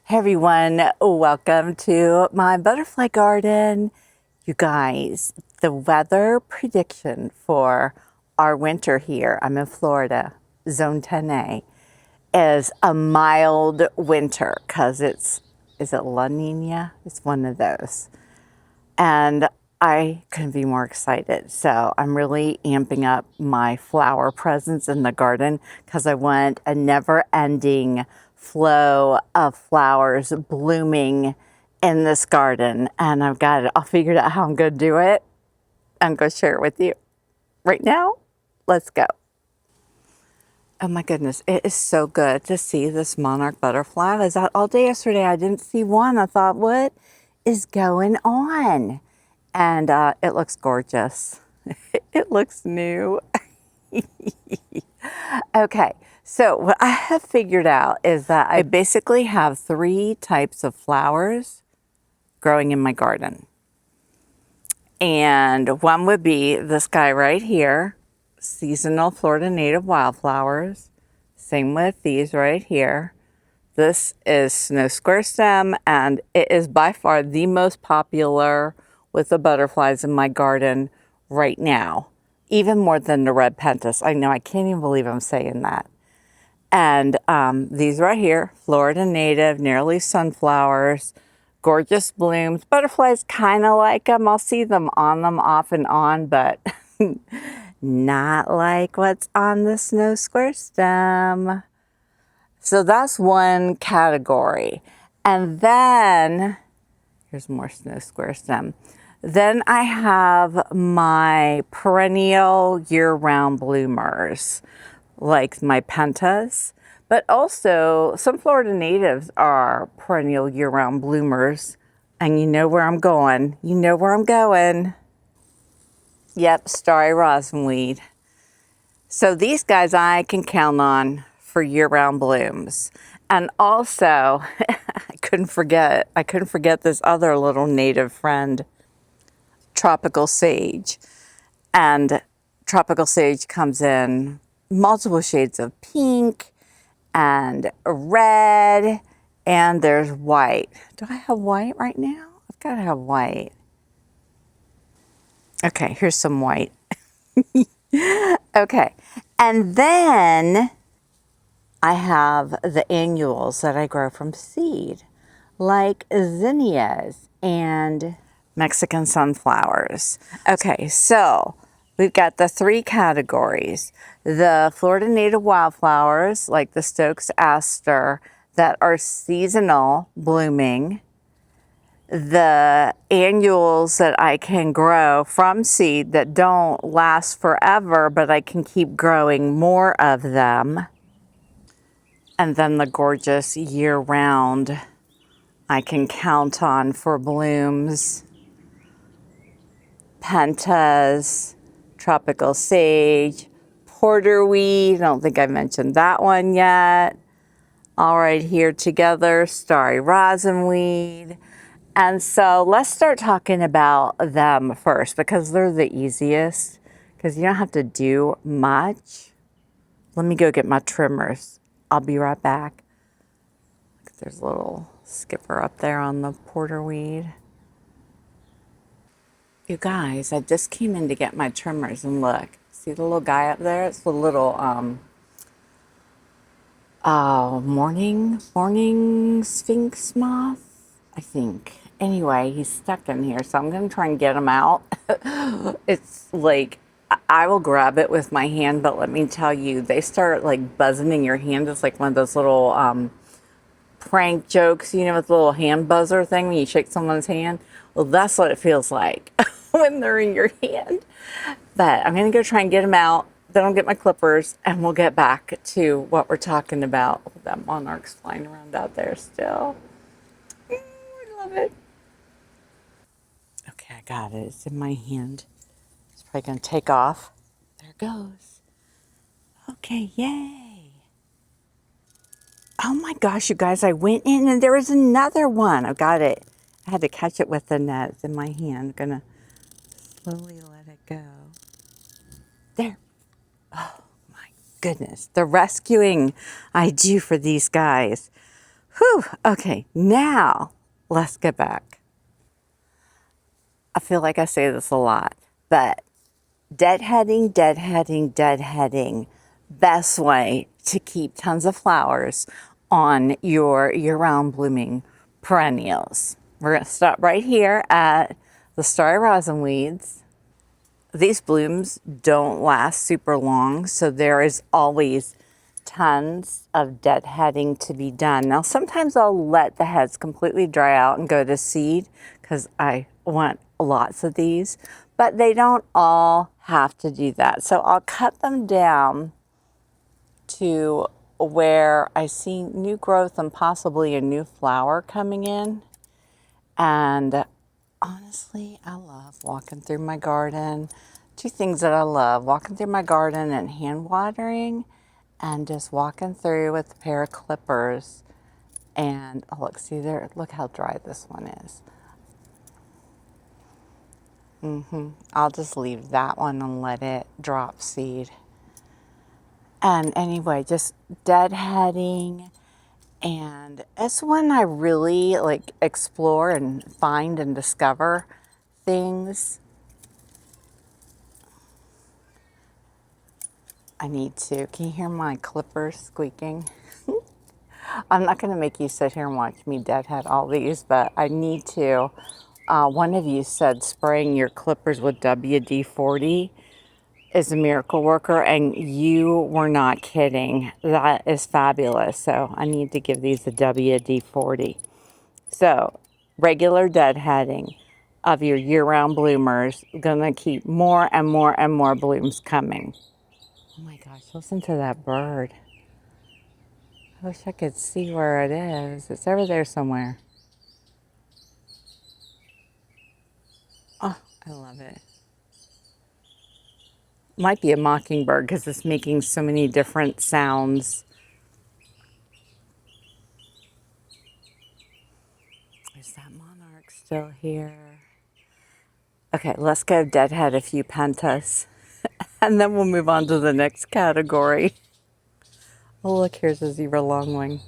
Hey everyone, welcome to my butterfly garden. You guys, the weather prediction for our winter here, I'm in Florida, zone 10A, is a mild winter because is it La Nina? It's one of those. And I couldn't be more excited. So I'm really amping up my flower presence in the garden because I want a never-ending flow of flowers blooming in this garden. And I've got it all figured out how I'm going to do it. I'm going to share it with you right now. Let's go. Oh my goodness, it is so good to see this monarch butterfly. I was out all day yesterday. I didn't see one. I thought, what is going on? And it looks gorgeous. It looks new. Okay, so what I have figured out is that I basically have 3 types of flowers growing in my garden. And one would be this guy right here, seasonal Florida native wildflowers. Same with these right here. This is snow square stem, and it is by far the most popular with the butterflies in my garden right now, even more than the red pentas. I know, I can't even believe I'm saying that. And these right here, Florida native, nearly sunflowers, gorgeous blooms. Butterflies kind of like them. I'll see them off and on, but not like what's on the snow square stem. So that's one category. And then, here's more snow square stem. Then I have my perennial year-round bloomers, like my pentas. But also, some Florida natives are perennial year-round bloomers. And you know where I'm going. You know where I'm going. Yep, starry rosinweed. So these guys I can count on for year-round blooms. And also, I couldn't forget this other little native friend, tropical sage. And tropical sage comes in multiple shades of pink and red, and there's white. Do I have white right now? I've got to have white. Okay, here's some white. Okay, and then I have the annuals that I grow from seed, like zinnias and Mexican sunflowers. Okay, so we've got the 3 categories. The Florida native wildflowers, like the Stokes aster, that are seasonal blooming. The annuals that I can grow from seed that don't last forever, but I can keep growing more of them. And then the gorgeous year-round I can count on for blooms. Pentas, tropical sage, porterweed. I don't think I mentioned that one yet. All right, here together, starry rosinweed. And so let's start talking about them first because they're the easiest because you don't have to do much. Let me go get my trimmers. I'll be right back. There's a little skipper up there on the porterweed. You guys, I just came in to get my trimmers and look. See the little guy up there? It's the little morning sphinx moth, I think. Anyway, he's stuck in here, so I'm gonna try and get him out. It's like, I will grab it with my hand, but let me tell you, they start like buzzing in your hand. It's like one of those little prank jokes, you know, with the little hand buzzer thing when you shake someone's hand. Well, that's what it feels like when they're in your hand. But I'm gonna go try and get them out. Then I'll get my clippers and we'll get back to what we're talking about. Oh, that monarch's flying around out there still. I love it. Okay, I got it. It's in my hand. It's probably gonna take off. There it goes. Okay, yay. Oh my gosh, you guys, I went in and there was another one. I got it. I had to catch it with the net. It's in my hand. I'm gonna slowly let it go. There. Oh my goodness. The rescuing I do for these guys. Whew, okay, now let's get back. I feel like I say this a lot, but deadheading, deadheading, deadheading. Best way to keep tons of flowers on your year-round blooming perennials. We're going to stop right here at the starry rosin weeds. These blooms don't last super long, so there is always tons of deadheading to be done. Now, sometimes I'll let the heads completely dry out and go to seed because I want lots of these, but they don't all have to do that. So I'll cut them down to where I see new growth and possibly a new flower coming in. And honestly, I love walking through my garden. Two things that I love, walking through my garden and hand watering, and just walking through with a pair of clippers. And oh, look, see there, look how dry this one is. I'll just leave that one and let it drop seed. And anyway, just deadheading. And it's when I really like explore and find and discover things. I need to. Can you hear my clippers squeaking? I'm not going to make you sit here and watch me deadhead all these, but I need to. One of you said spraying your clippers with WD-40 is a miracle worker, and you were not kidding. That is fabulous. So I need to give these a WD-40. So regular deadheading of your year-round bloomers going to keep more and more and more blooms coming. Oh my gosh, listen to that bird. I wish I could see where it is. It's over there somewhere. Oh, I love it. Might be a mockingbird because it's making so many different sounds. Is that monarch still here? Okay, let's go deadhead a few pentas. And then we'll move on to the next category. Oh, look, here's a zebra longwing.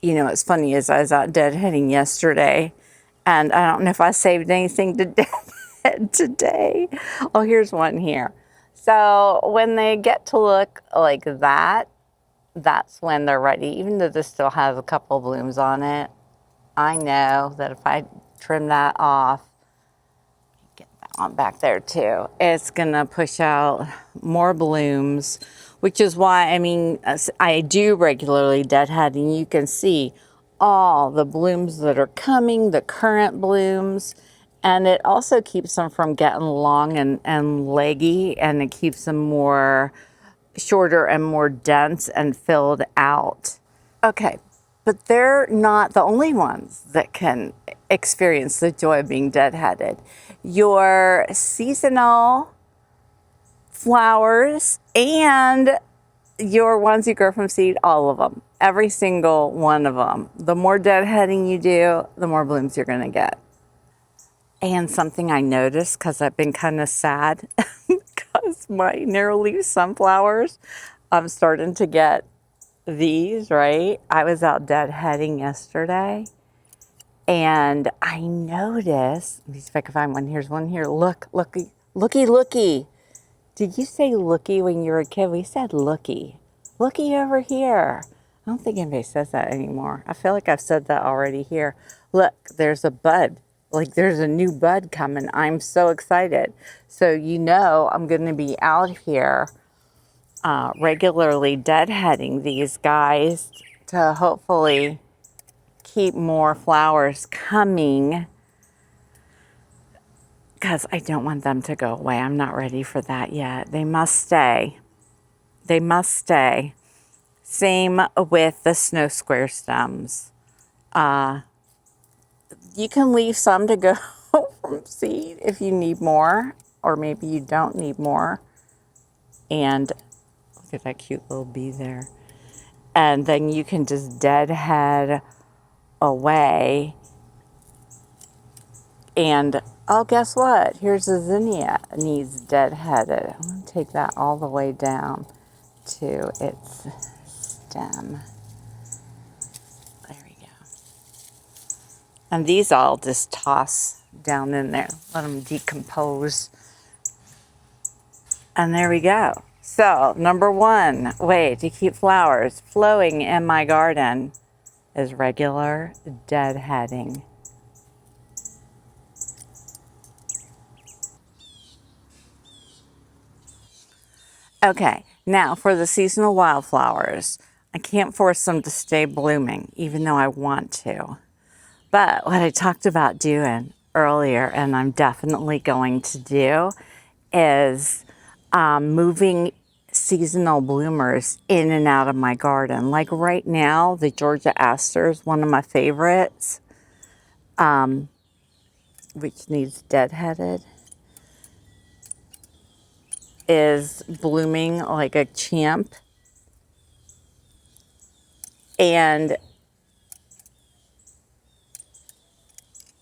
You know, what's funny is I was out deadheading yesterday, and I don't know if I saved anything to deadhead today. Oh, here's one here. So when they get to look like that, that's when they're ready. Even though this still has a couple blooms on it, I know that if I trim that off, get that one back there too, it's gonna push out more blooms, which is why, I mean, I do regularly deadhead, and you can see all the blooms that are coming, the current blooms, and it also keeps them from getting long and leggy, and it keeps them more shorter and more dense and filled out. Okay, but they're not the only ones that can experience the joy of being deadheaded. Your seasonal flowers and your ones you grow from seed, all of them, every single one of them. The more deadheading you do, the more blooms you're going to get. And something I noticed, because I've been kind of sad, because my narrow leaf sunflowers, I'm starting to get these, right? I was out deadheading yesterday, and I noticed, let me see if I can find one. Here's one here. Look, looky, looky, looky. Did you say looky when you were a kid? We said looky. Looky over here. I don't think anybody says that anymore. I feel like I've said that already here. Look, there's a bud. Like there's a new bud coming. I'm so excited. So you know I'm going to be out here regularly deadheading these guys to hopefully keep more flowers coming, because I don't want them to go away. I'm not ready for that yet. They must stay. They must stay. Same with the snow square stems. You can leave some to go from seed if you need more, or maybe you don't need more. And look at that cute little bee there. And then you can just deadhead away and Oh, guess what? Here's a zinnia. It needs deadheaded. I'm going to take that all the way down to its stem. There we go. And these I'll just toss down in there. Let them decompose. And there we go. So, number one way to keep flowers flowing in my garden is regular deadheading. Okay, now for the seasonal wildflowers. I can't force them to stay blooming, even though I want to. But what I talked about doing earlier, and I'm definitely going to do, is moving seasonal bloomers in and out of my garden. Like right now, the Georgia aster is one of my favorites, which needs deadheaded, is blooming like a champ. And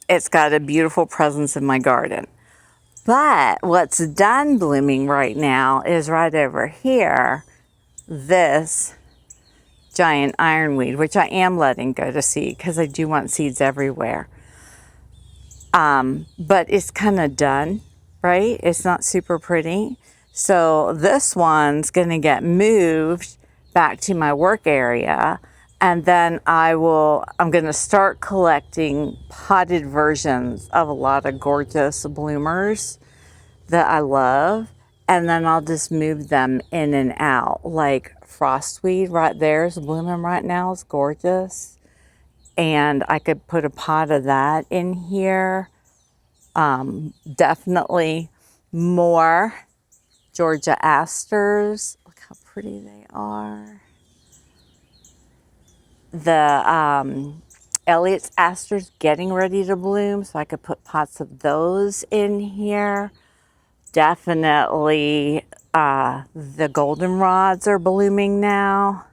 it's got a beautiful presence in my garden. But what's done blooming right now is right over here, this giant ironweed, which I am letting go to seed because I do want seeds everywhere. But it's kind of done, right? It's not super pretty. So this one's going to get moved back to my work area. And then I'm going to start collecting potted versions of a lot of gorgeous bloomers that I love. And then I'll just move them in and out. Like frostweed right there is blooming right now. It's gorgeous. And I could put a pot of that in here. Definitely more Georgia asters. Look how pretty they are. The Elliot's asters getting ready to bloom, so I could put pots of those in here. Definitely the goldenrods are blooming now.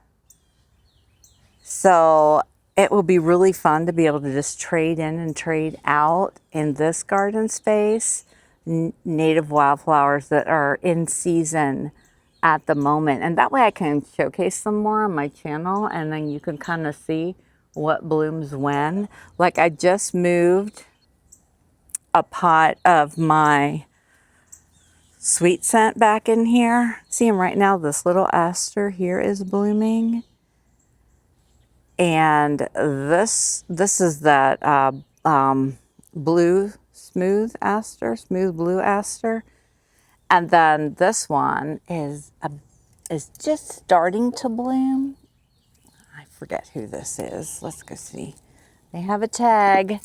So it will be really fun to be able to just trade in and trade out in this garden space native wildflowers that are in season at the moment. And that way I can showcase them more on my channel, and then you can kind of see what blooms when. Like I just moved a pot of my sweet scent back in here. See them right now, this little aster here is blooming. And this is that blue smooth blue aster. And then this one is just starting to bloom. I forget who this is. Let's go see. They have a tag.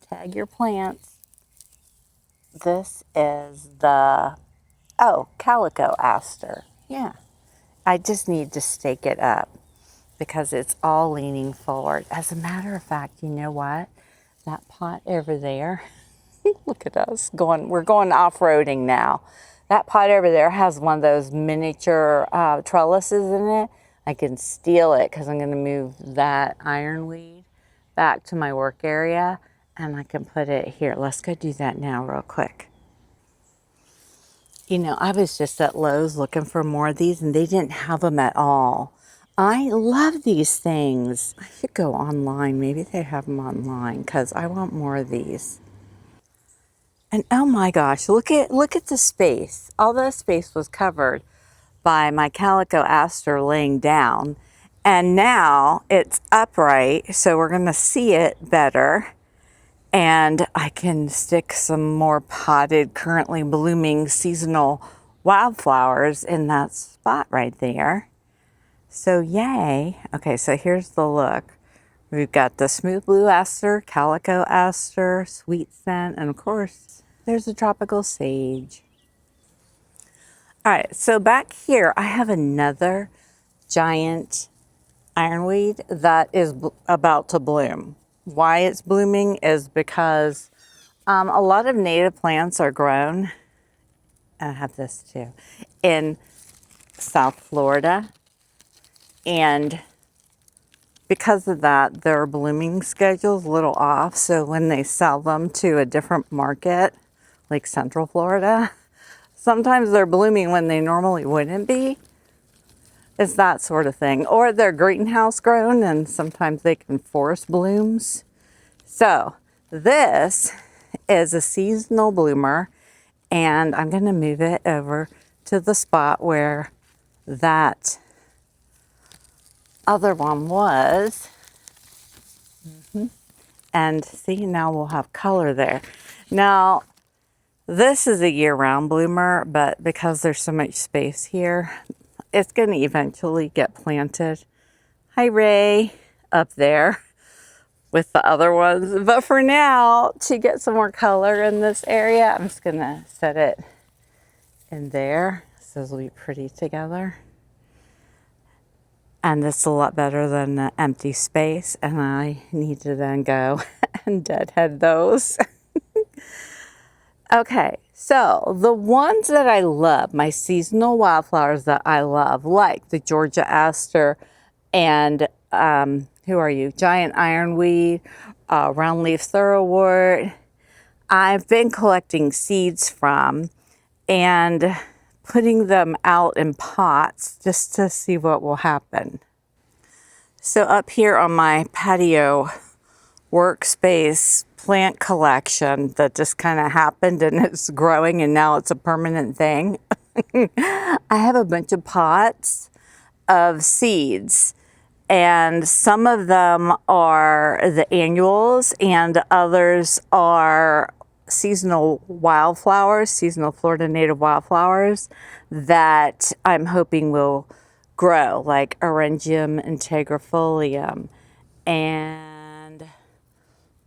Tag your plants. This is the, calico aster. Yeah. I just need to stake it up because it's all leaning forward. As a matter of fact, you know what? That pot over there, look at us we're going off-roading now. That pot over there has one of those miniature trellises in it. I can steal it because I'm going to move that ironweed back to my work area, and I can put it here. Let's go do that now real quick. You know, I was just at Lowe's looking for more of these, and they didn't have them at all. I love these things. I should go online. Maybe they have them online because I want more of these. And oh my gosh, look at the space. All that space was covered by my calico aster laying down. And now it's upright, so we're going to see it better. And I can stick some more potted, currently blooming seasonal wildflowers in that spot right there. So yay. Okay, so here's the look. We've got the smooth blue aster, calico aster, sweet scent, and of course, there's the tropical sage. All right, so back here, I have another giant ironweed that is about to bloom. Why it's blooming is because a lot of native plants are grown, I have this too, in South Florida and because of that, their blooming schedule's a little off. So when they sell them to a different market, like Central Florida, sometimes they're blooming when they normally wouldn't be. It's that sort of thing. Or they're greenhouse grown and sometimes they can force blooms. So this is a seasonal bloomer, and I'm going to move it over to the spot where that other one was. And see, now we'll have color there. Now, this is a year-round bloomer, but because there's so much space here, it's going to eventually get planted. Hi, Ray, up there with the other ones. But for now, to get some more color in this area, I'm just going to set it in there. So those will be pretty together. And it's a lot better than the empty space. And I need to then go and deadhead those. Okay, so the ones that I love, my seasonal wildflowers that I love, like the Georgia aster and who are you? Giant ironweed, roundleaf thoroughwort. I've been collecting seeds from and putting them out in pots just to see what will happen. So up here on my patio workspace plant collection that just kind of happened and it's growing and now it's a permanent thing. I have a bunch of pots of seeds, and some of them are the annuals and others are seasonal wildflowers, seasonal Florida native wildflowers that I'm hoping will grow, like Orangium integrifolium and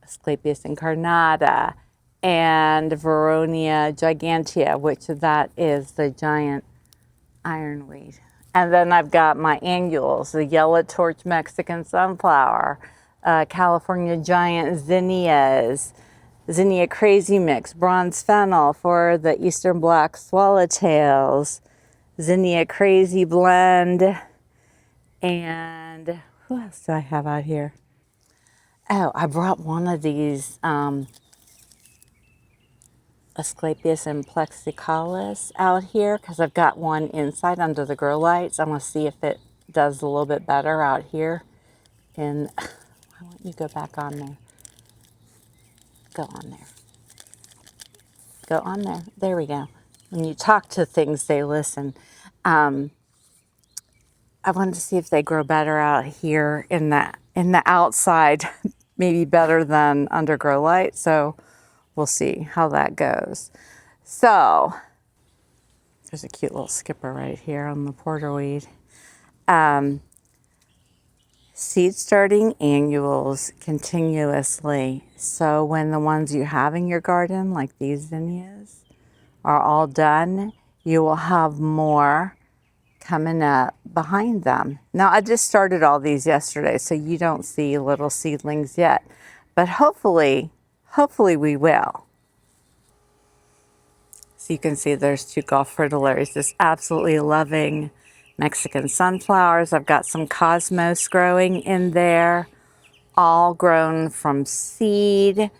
Asclepias incarnata and Veronia gigantea, which that is the giant ironweed. And then I've got my annuals, the yellow torch Mexican sunflower, California giant zinnias, zinnia crazy mix, bronze fennel for the eastern black swallowtails, zinnia crazy blend, and who else do I have out here? Oh, I brought one of these Asclepias and plexicalis out here because I've got one inside under the grow lights. I'm going to see if it does a little bit better out here. And why don't you go back on there? Go on there. Go on there. There we go. When you talk to things, they listen. I wanted to see if they grow better out here in the outside, maybe better than under grow light. So we'll see how that goes. So there's a cute little skipper right here on the porterweed. Seed starting annuals continuously. So when the ones you have in your garden, like these zinnias, are all done, you will have more coming up behind them. Now, I just started all these yesterday, so you don't see little seedlings yet, but hopefully we will. So you can see there's two Gulf fritillaries, just absolutely loving Mexican sunflowers. I've got some cosmos growing in there, all grown from seed.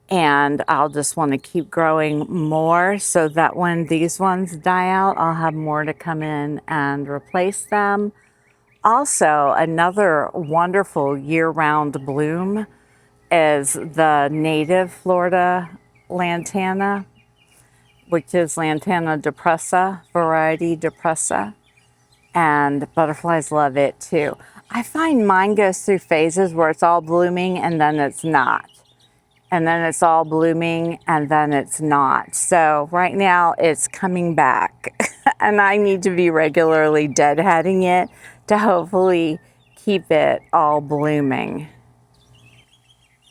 And I'll just want to keep growing more so that when these ones die out, I'll have more to come in and replace them. Also, another wonderful year-round bloom is the native Florida lantana, which is Lantana depressa, variety depressa, and butterflies love it too. I find mine goes through phases where it's all blooming and then it's not. And then it's all blooming and then it's not. So right now it's coming back and I need to be regularly deadheading it to hopefully keep it all blooming.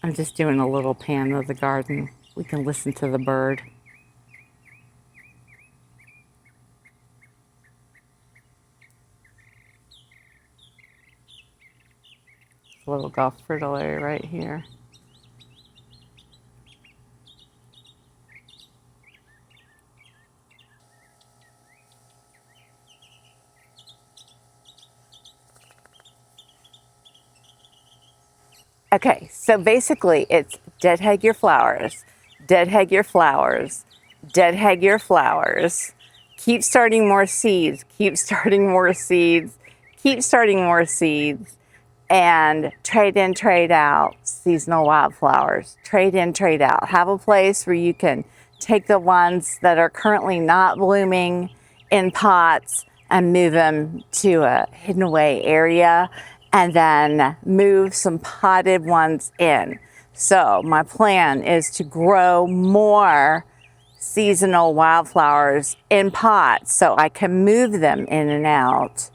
I'm just doing a little pan of the garden. We can listen to the bird. A little Gulf fritillary right here. Okay, so basically it's deadhead your flowers, deadhead your flowers, deadhead your flowers, keep starting more seeds, keep starting more seeds, keep starting more seeds, and trade in, trade out seasonal wildflowers. Trade in, trade out. Have a place where you can take the ones that are currently not blooming in pots and move them to a hidden away area, and then move some potted ones in. So my plan is to grow more seasonal wildflowers in pots so I can move them in and out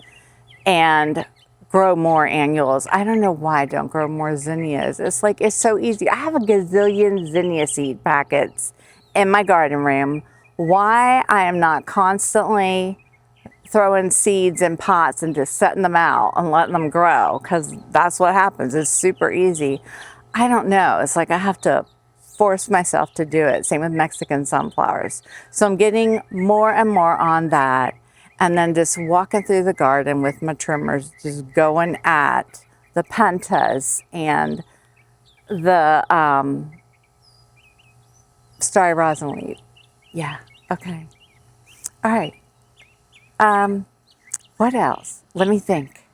and grow more annuals. I don't know why I don't grow more zinnias. It's like, it's so easy. I have a gazillion zinnia seed packets in my garden room. Why I am not constantly throwing seeds in pots and just setting them out and letting them grow, because that's what happens. It's super easy. I don't know. It's like I have to force myself to do it. Same with Mexican sunflowers. So I'm getting more and more on that. And then just walking through the garden with my trimmers, just going at the pentas and the starry rosin leaf. Yeah, okay. All right. What else? Let me think.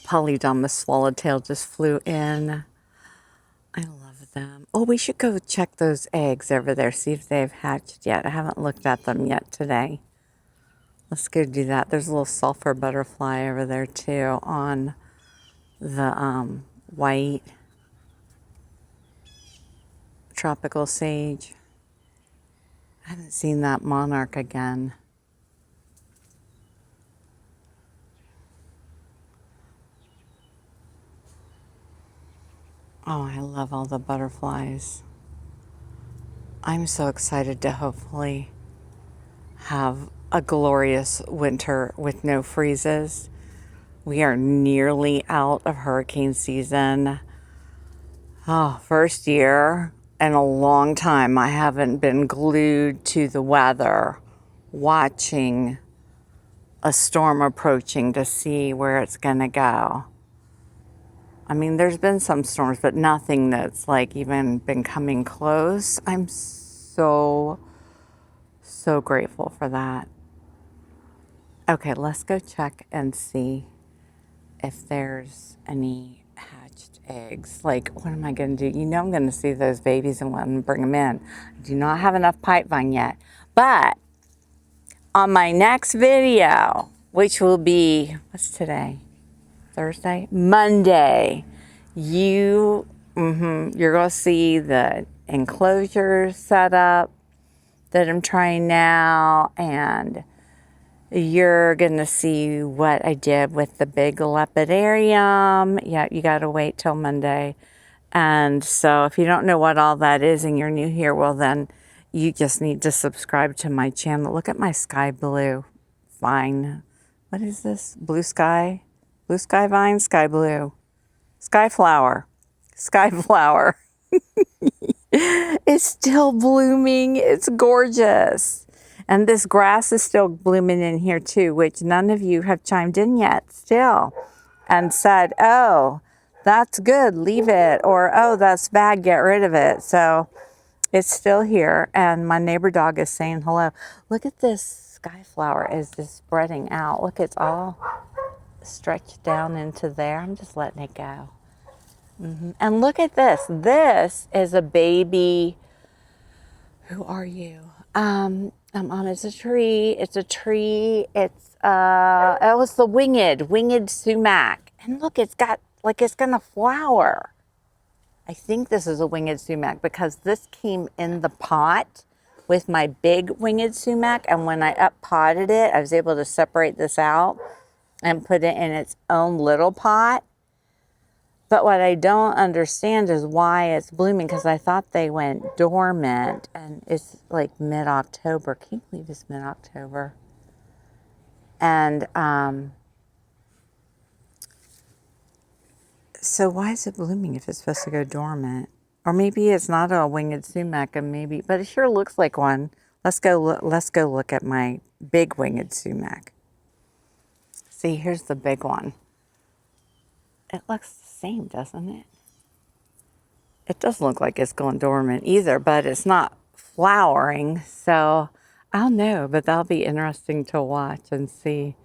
Polydamas swallowtail just flew in. I love them. Oh, we should go check those eggs over there, see if they've hatched yet. I haven't looked at them yet today. Let's go do that. There's a little sulfur butterfly over there too on the white tropical sage. I haven't seen that monarch again. Oh, I love all the butterflies. I'm so excited to hopefully have a glorious winter with no freezes. We are nearly out of hurricane season. Oh, first year in a long time I haven't been glued to the weather, watching a storm approaching to see where it's gonna go. I mean, there's been some storms, but nothing that's like even been coming close. I'm so grateful for that. Okay, let's go check and see if there's any hatched eggs. Like, what am I gonna do? You know I'm gonna see those babies and want to bring them in. I do not have enough pipe vine yet. But on my next video, which will be, what's today? Thursday? Monday. You're gonna see the enclosure set up that I'm trying now, and you're gonna see what I did with the big lepidarium. Yeah, you gotta wait till Monday. And so if you don't know what all that is and you're new here, well then you just need to subscribe to my channel. Look at my sky blue vine. What is this? Blue sky? Blue sky vine? Sky blue. Sky flower. Sky flower. It's still blooming. It's gorgeous. And this grass is still blooming in here too, which none of you have chimed in yet still and said, oh, that's good, leave it. Or, oh, that's bad, get rid of it. So it's still here. And my neighbor dog is saying hello. Look at this sky flower is just spreading out. Look, it's all stretched down into there. I'm just letting it go. And look at this. This is a baby. Who are you? It's a tree. It's a tree. It's oh, it's the winged sumac. And look, it's got like it's gonna flower. I think this is a winged sumac because this came in the pot with my big winged sumac, and when I up potted it, I was able to separate this out and put it in its own little pot. But what I don't understand is why it's blooming, because I thought they went dormant, and it's like mid-October. Can you believe it's mid-October? And so why is it blooming if it's supposed to go dormant? Or maybe it's not a winged sumac, and maybe, but it sure looks like one. Let's go look at my big winged sumac. See, here's the big one. It looks the same, doesn't it? It doesn't look like it's going dormant either, but it's not flowering. So I don't know, but that'll be interesting to watch and see.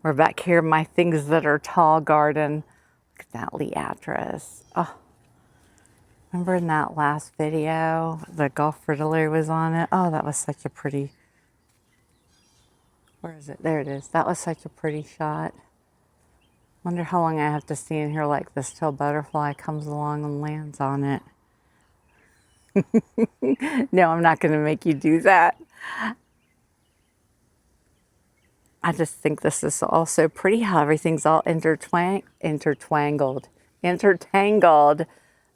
We're back here, my things that are tall garden. Look at that liatris. Oh, remember in that last video, the Gulf fritillary was on it? Oh, that was such a pretty, where is it? There it is. That was such a pretty shot. Wonder how long I have to stay in here like this till butterfly comes along and lands on it. No, I'm not going to make you do that. I just think this is also pretty how everything's all intertangled.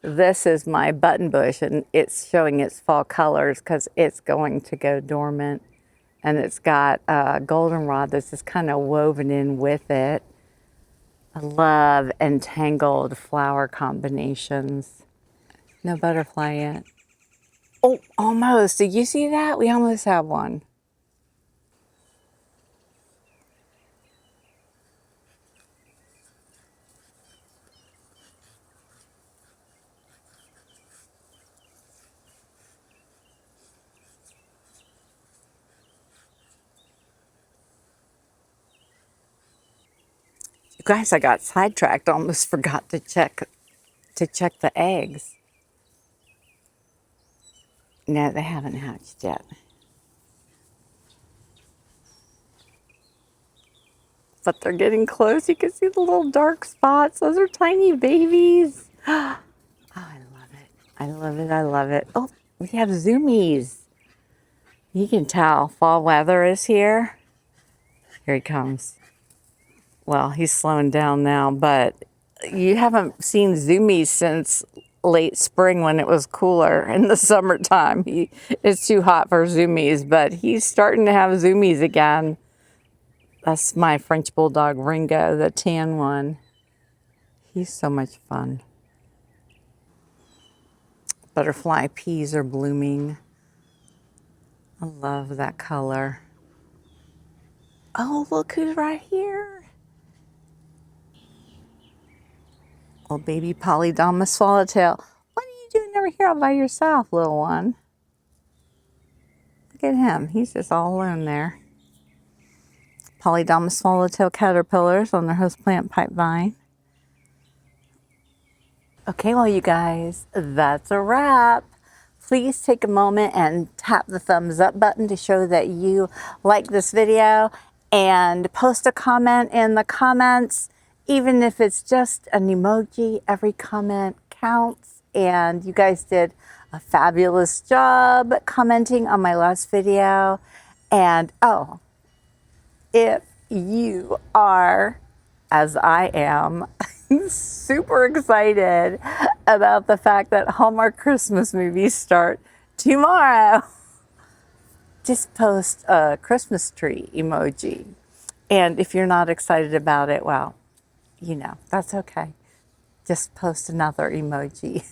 This is my button bush, and it's showing its fall colors because it's going to go dormant. And it's got goldenrod that's just kind of woven in with it. I love entangled flower combinations. No butterfly yet. Oh, almost. Did you see that? We almost have one. Guys, I got sidetracked. Almost forgot to check the eggs. No, they haven't hatched yet. But they're getting close. You can see the little dark spots. Those are tiny babies. Oh, I love it. I love it. I love it. Oh, we have zoomies. You can tell fall weather is here. Here he comes. Well, he's slowing down now, but you haven't seen zoomies since late spring when it was cooler in the summertime. It's too hot for zoomies, but he's starting to have zoomies again. That's my French Bulldog Ringo, the tan one. He's so much fun. Butterfly peas are blooming. I love that color. Oh, look who's right here. Oh, baby Polydamas swallowtail. What are you doing over here all by yourself, little one? Look at him. He's just all alone there. Polydamas swallowtail caterpillars on their host plant pipe vine. Okay, well, you guys, that's a wrap. Please take a moment and tap the thumbs up button to show that you like this video, and post a comment in the comments. Even if it's just an emoji, every comment counts. And you guys did a fabulous job commenting on my last video. And oh, if you are, as I am, super excited about the fact that Hallmark Christmas movies start tomorrow, just post a Christmas tree emoji. And if you're not excited about it, well, you know, that's okay. Just post another emoji.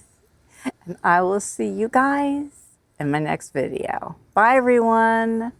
And I will see you guys in my next video. Bye, everyone.